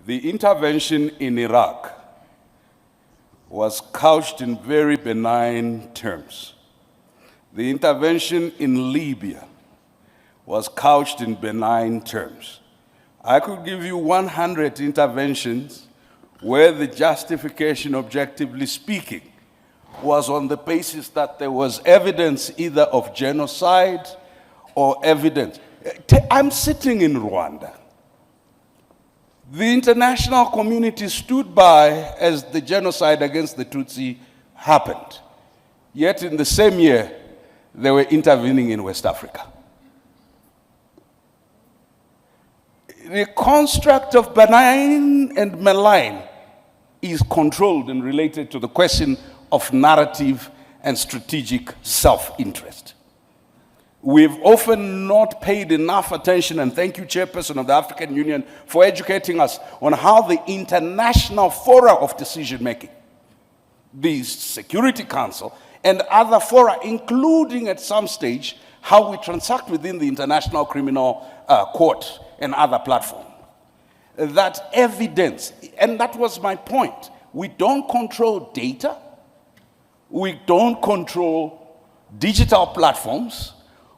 The intervention in Iraq was couched in very benign terms. The intervention in Libya was couched in benign terms. I could give you 100 interventions where the justification, objectively speaking, was on the basis that there was evidence either of genocide or evidence. I'm sitting in Rwanda. The international community stood by as the genocide against the Tutsi happened. Yet in the same year, they were intervening in West Africa. The construct of benign and malign is controlled and related to the question of narrative and strategic self-interest. We've often not paid enough attention, and thank you, Chairperson of the African Union, for educating us on how the international fora of decision-making, the Security Council, and other fora, including at some stage, how we transact within the International Criminal Court and other platforms. That evidence, and that was my point, we don't control data, we don't control digital platforms,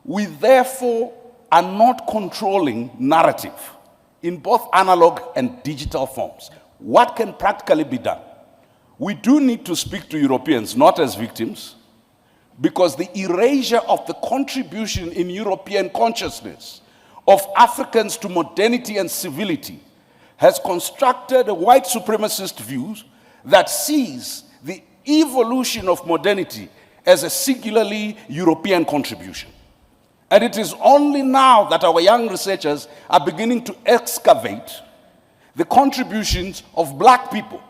we therefore are not controlling narrative in both analog and digital forms. What can practically be done? We do need to speak to Europeans, not as victims, because the erasure of the contribution in European consciousness of Africans to modernity and civility has constructed a white supremacist view that sees the evolution of modernity as a singularly European contribution. And it is only now that our young researchers are beginning to excavate the contributions of black people,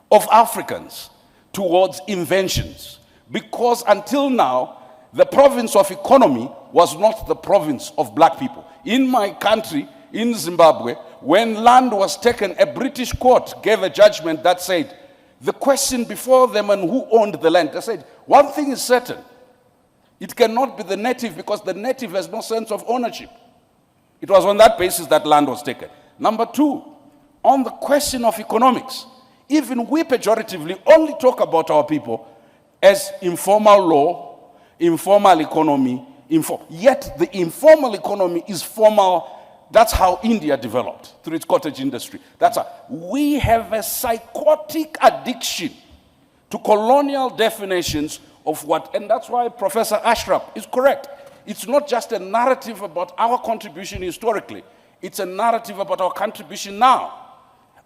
of Africans, towards inventions. Because until now, the province of economy was not the province of black people. In my country, in Zimbabwe, when land was taken, a British court gave a judgment that said, the question before them and who owned the land, they said, one thing is certain, it cannot be the native because the native has no sense of ownership. It was on that basis that land was taken. Number two, on the question of economics, even we pejoratively only talk about our people as informal law, informal economy, yet the informal economy is formal. That's how India developed through its cottage industry. That's how we have a psychotic addiction to colonial definitions of what, and that's why Professor Ashraf is correct. It's not just a narrative about our contribution historically. It's a narrative about our contribution now.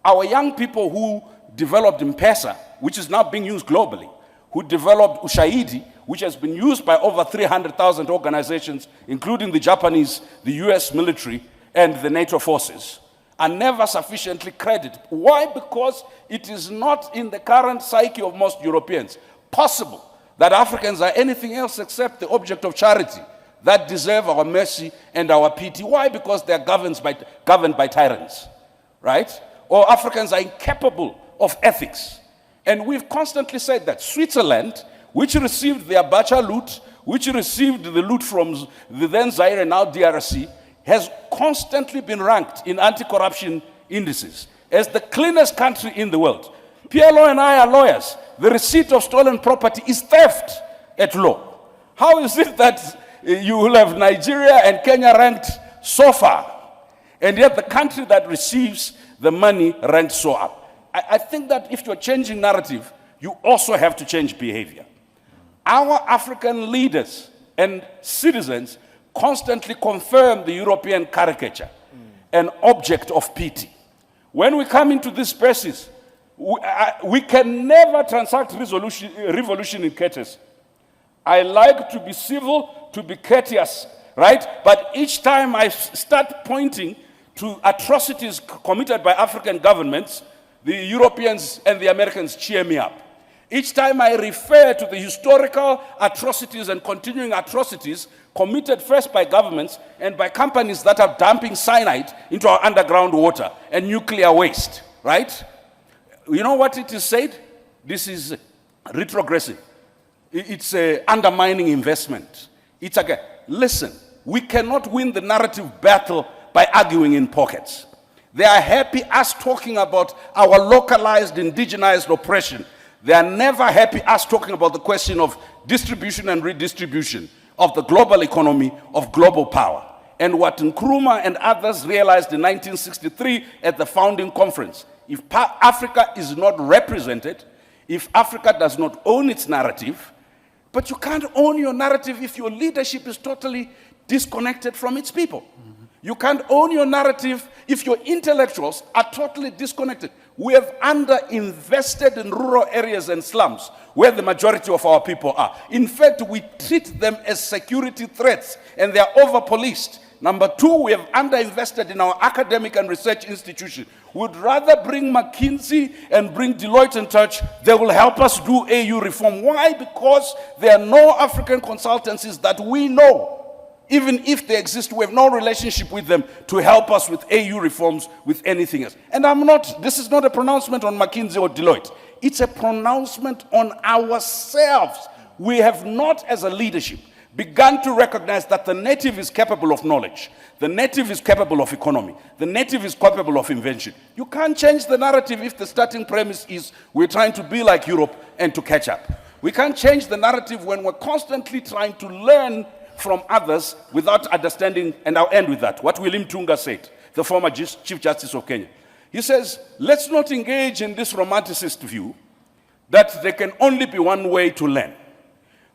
Our young people who developed M-Pesa, which is now being used globally, who developed Ushahidi, which has been used by over 300,000 organizations, including the Japanese, the US military, and the NATO forces, are never sufficiently credited. Why? Because it is not in the current psyche of most Europeans possible that Africans are anything else except the object of charity that deserve our mercy and our pity. Why? Because they are governed by tyrants, right? Or Africans are incapable of ethics. And we've constantly said that Switzerland, which received the Abacha loot, which received the loot from the then Zaire, now DRC, has constantly been ranked in anti-corruption indices as the cleanest country in the world. PLO and I are lawyers. The receipt of stolen property is theft at law. How is it that you will have Nigeria and Kenya ranked so far, and yet the country that receives the money ranked so up? I think that if you're changing narrative, you also have to change behavior. Our African leaders and citizens constantly confirm the European caricature, an object of pity. When we come into this spaces, we can never transact revolution in courtesy. I like to be civil, to be courteous, right? But each time I start pointing to atrocities committed by African governments, the Europeans and the Americans cheer me up. Each time I refer to the historical atrocities and continuing atrocities committed first by governments and by companies that are dumping cyanide into our underground water and nuclear waste, right? You know what it is said? This is retrogressive. It's undermining investment. It's listen, we cannot win the narrative battle by arguing in pockets. They are happy us talking about our localized, indigenized oppression. They are never happy us talking about the question of distribution and redistribution, of the global economy, of global power. And what Nkrumah and others realized in 1963 at the founding conference, if Africa is not represented, if Africa does not own its narrative, but you can't own your narrative if your leadership is totally disconnected from its people. You can't own your narrative if your intellectuals are totally disconnected. We have underinvested in rural areas and slums where the majority of our people are. In fact, we treat them as security threats and they are over-policed. Number two, we have underinvested in our academic and research institutions. We'd rather bring McKinsey and bring Deloitte and Touch. They will help us do AU reform. Why? Because there are no African consultancies that we know. Even if they exist, we have no relationship with them to help us with AU reforms, with anything else. And this is not a pronouncement on McKinsey or Deloitte. It's a pronouncement on ourselves. We have not, as a leadership, begun to recognize that the native is capable of knowledge. The native is capable of economy. The native is capable of invention. You can't change the narrative if the starting premise is we're trying to be like Europe and to catch up. We can't change the narrative when we're constantly trying to learn from others without understanding, and I'll end with that, what William Tunga said, the former Chief Justice of Kenya. He says, let's not engage in this romanticist view that there can only be one way to learn.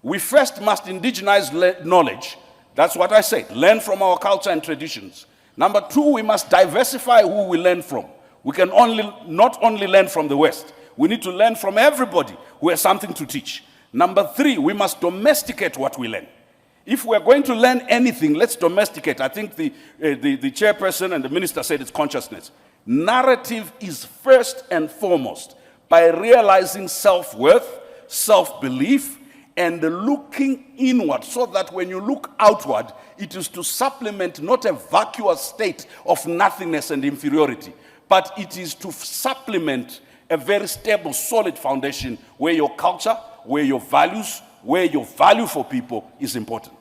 We first must indigenize knowledge. That's what I said, learn from our culture and traditions. Number two, we must diversify who we learn from. We can not only learn from the West, we need to learn from everybody who has something to teach. Number three, we must domesticate what we learn. If we're going to learn anything, let's domesticate. I think the chairperson and the minister said it's consciousness. Narrative is first and foremost by realizing self-worth, self-belief, and looking inward so that when you look outward, it is to supplement not a vacuous state of nothingness and inferiority, but it is to supplement a very stable, solid foundation where your culture, where your values, where your value for people is important.